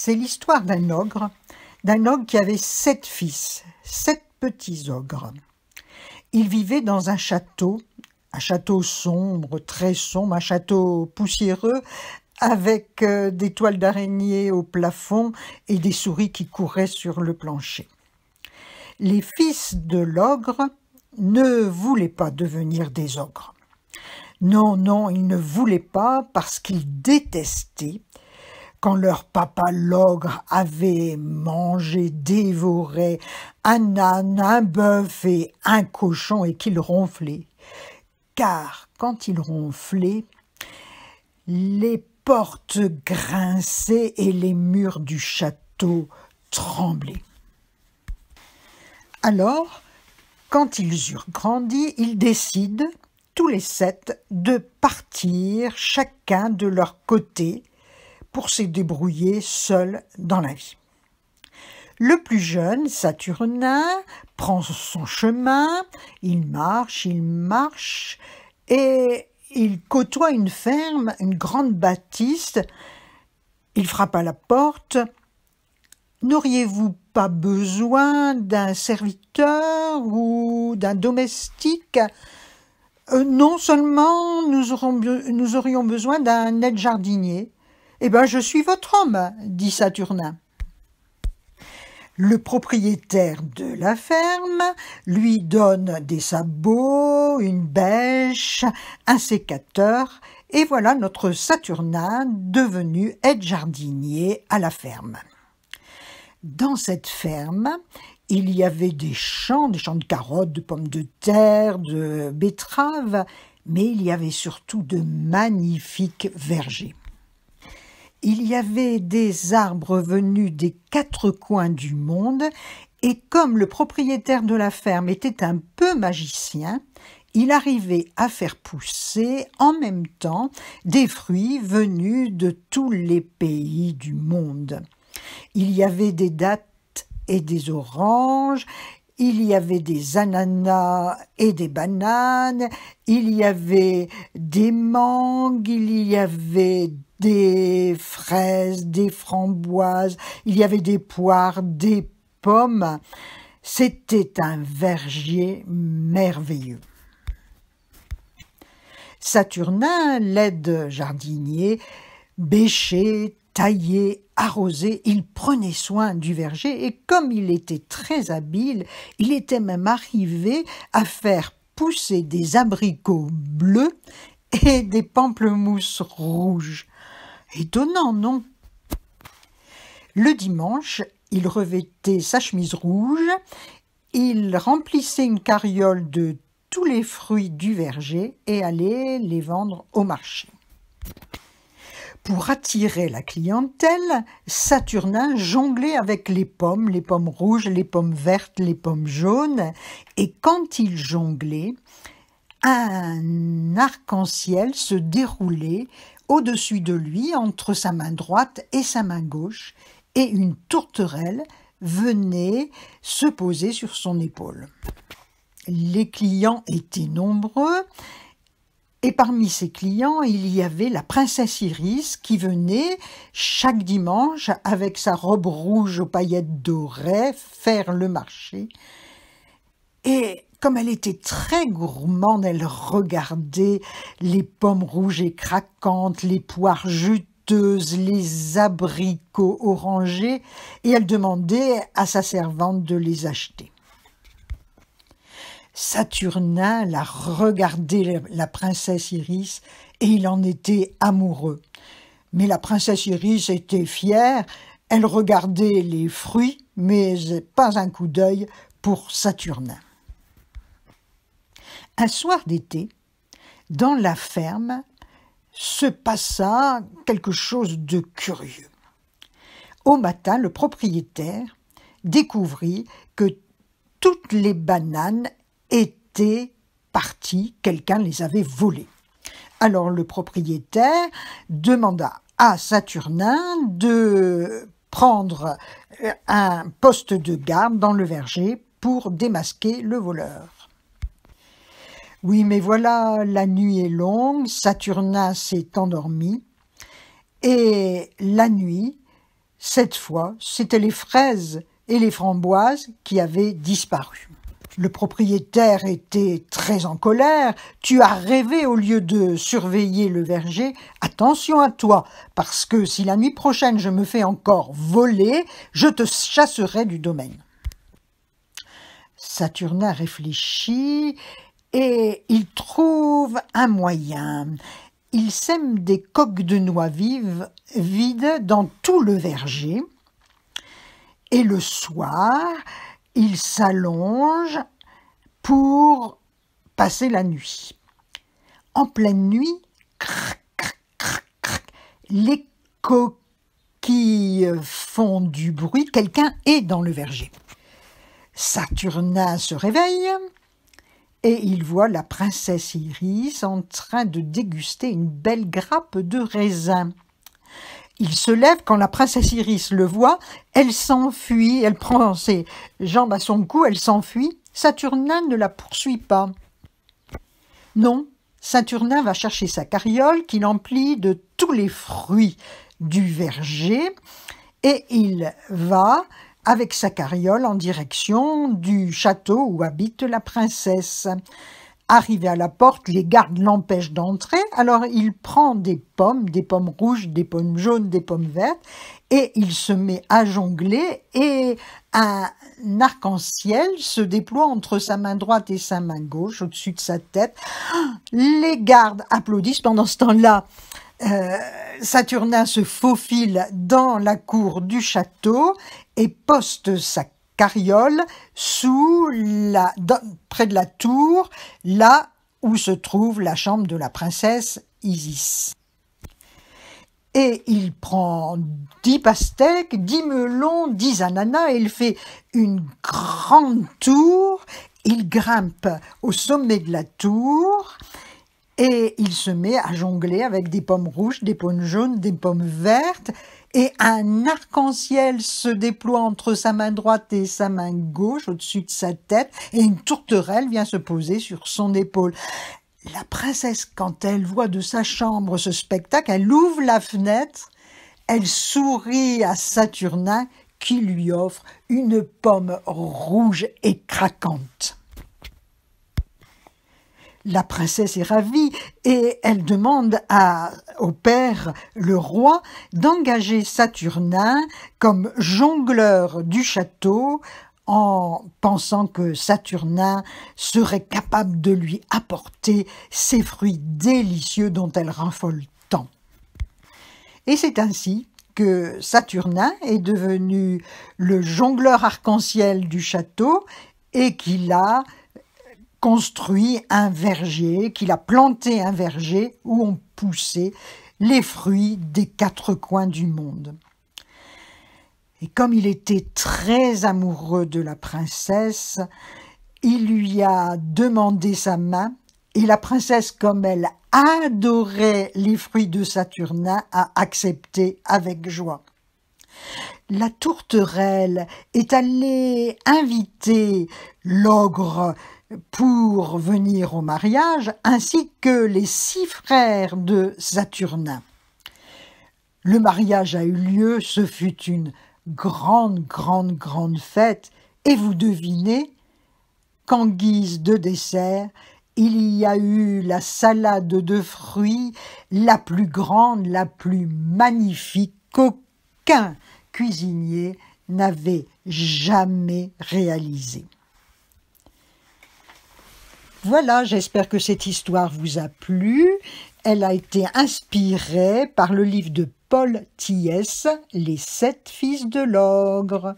C'est l'histoire d'un ogre qui avait 7 fils, 7 petits ogres. Ils vivaient dans un château sombre, très sombre, un château poussiéreux, avec des toiles d'araignée au plafond et des souris qui couraient sur le plancher. Les fils de l'ogre ne voulaient pas devenir des ogres. Non, ils ne voulaient pas parce qu'ils détestaient quand leur papa l'ogre avait mangé, dévoré un âne, un bœuf et un cochon et qu'il ronflait. Car quand il ronflait, les portes grinçaient et les murs du château tremblaient. Alors, quand ils eurent grandi, ils décident, tous les 7, de partir chacun de leur côté pour se débrouiller seuls dans la vie. Le plus jeune, Saturnin, prend son chemin, il marche, et il côtoie une ferme, une grande bâtisse. Il frappe à la porte. « N'auriez-vous pas besoin d'un serviteur ou d'un domestique ? Non, seulement nous aurions besoin d'un aide-jardinier. » « Eh bien, je suis votre homme, » dit Saturnin. Le propriétaire de la ferme lui donne des sabots, une bêche, un sécateur, et voilà notre Saturnin devenu aide-jardinier à la ferme. Dans cette ferme, il y avait des champs de carottes, de pommes de terre, de betteraves, mais il y avait surtout de magnifiques vergers. Il y avait des arbres venus des 4 coins du monde, et comme le propriétaire de la ferme était un peu magicien, il arrivait à faire pousser en même temps des fruits venus de tous les pays du monde. Il y avait des dattes et des oranges, il y avait des ananas et des bananes, il y avait des mangues, il y avait des fraises, des framboises, il y avait des poires, des pommes. C'était un verger merveilleux. Saturnin, l'aide-jardinier, bêchait, taillait, arrosait, il prenait soin du verger et comme il était très habile, il était même arrivé à faire pousser des abricots bleus et des pamplemousses rouges. Étonnant, non ? Le dimanche, il revêtait sa chemise rouge, il remplissait une carriole de tous les fruits du verger et allait les vendre au marché. Pour attirer la clientèle, Saturnin jonglait avec les pommes rouges, les pommes vertes, les pommes jaunes, et quand il jonglait, un arc-en-ciel se déroulait au-dessus de lui, entre sa main droite et sa main gauche, et une tourterelle venait se poser sur son épaule. Les clients étaient nombreux, et parmi ces clients, il y avait la princesse Iris qui venait chaque dimanche avec sa robe rouge aux paillettes dorées faire le marché. Et comme elle était très gourmande, elle regardait les pommes rouges et craquantes, les poires juteuses, les abricots orangés, et elle demandait à sa servante de les acheter. Saturnin la regardait, la princesse Iris, et il en était amoureux. Mais la princesse Iris était fière, elle regardait les fruits, mais pas un coup d'œil pour Saturnin. Un soir d'été, dans la ferme, se passa quelque chose de curieux. Au matin, le propriétaire découvrit que toutes les bananes étaient parties, quelqu'un les avait volées. Alors le propriétaire demanda à Saturnin de prendre un poste de garde dans le verger pour démasquer le voleur. Oui, mais voilà, la nuit est longue, Saturnin s'est endormi, et la nuit, Cette fois, c'étaient les fraises et les framboises qui avaient disparu. Le propriétaire était très en colère. « Tu as rêvé au lieu de surveiller le verger. Attention à toi, parce que si la nuit prochaine je me fais encore voler, je te chasserai du domaine. » Saturnin réfléchit et il trouve un moyen. Il sème des coques de noix vides dans tout le verger et le soir, il s'allonge pour passer la nuit. En pleine nuit, crac, crac, crac, crac, les coquilles font du bruit. Quelqu'un est dans le verger. Saturnin se réveille et il voit la princesse Iris en train de déguster une belle grappe de raisin. Il se lève, quand la princesse Iris le voit, elle s'enfuit, elle prend ses jambes à son cou, elle s'enfuit. Saturnin ne la poursuit pas. Non, Saturnin va chercher sa carriole qu'il emplit de tous les fruits du verger et il va avec sa carriole en direction du château où habite la princesse. Arrivé à la porte, les gardes l'empêchent d'entrer, alors il prend des pommes rouges, des pommes jaunes, des pommes vertes, et il se met à jongler, et un arc-en-ciel se déploie entre sa main droite et sa main gauche, au-dessus de sa tête. Les gardes applaudissent. Pendant ce temps-là, Saturnin se faufile dans la cour du château et poste sa carriole près de la tour, là où se trouve la chambre de la princesse Isis. Et il prend 10 pastèques, 10 melons, 10 ananas, et il fait une grande tour. Il grimpe au sommet de la tour et il se met à jongler avec des pommes rouges, des pommes jaunes, des pommes vertes, et un arc-en-ciel se déploie entre sa main droite et sa main gauche au-dessus de sa tête, et une tourterelle vient se poser sur son épaule. La princesse, quand elle voit de sa chambre ce spectacle, elle ouvre la fenêtre, elle sourit à Saturnin qui lui offre une pomme rouge et craquante. La princesse est ravie et elle demande au père, le roi, d'engager Saturnin comme jongleur du château en pensant que Saturnin serait capable de lui apporter ces fruits délicieux dont elle raffole tant. Et c'est ainsi que Saturnin est devenu le jongleur arc-en-ciel du château et qu'il a construit un verger, qu'il a planté un verger où ont poussé les fruits des 4 coins du monde. Et comme il était très amoureux de la princesse, il lui a demandé sa main, et la princesse, comme elle adorait les fruits de Saturnin, a accepté avec joie. La tourterelle est allée inviter l'ogre pour venir au mariage, ainsi que les 6 frères de Saturnin. Le mariage a eu lieu, ce fut une grande fête, et vous devinez qu'en guise de dessert, il y a eu la salade de fruits, la plus grande, la plus magnifique qu'aucun cuisinier n'avait jamais réalisée. Voilà, j'espère que cette histoire vous a plu. Elle a été inspirée par le livre de Paul Thiès, Les 7 fils de l'ogre.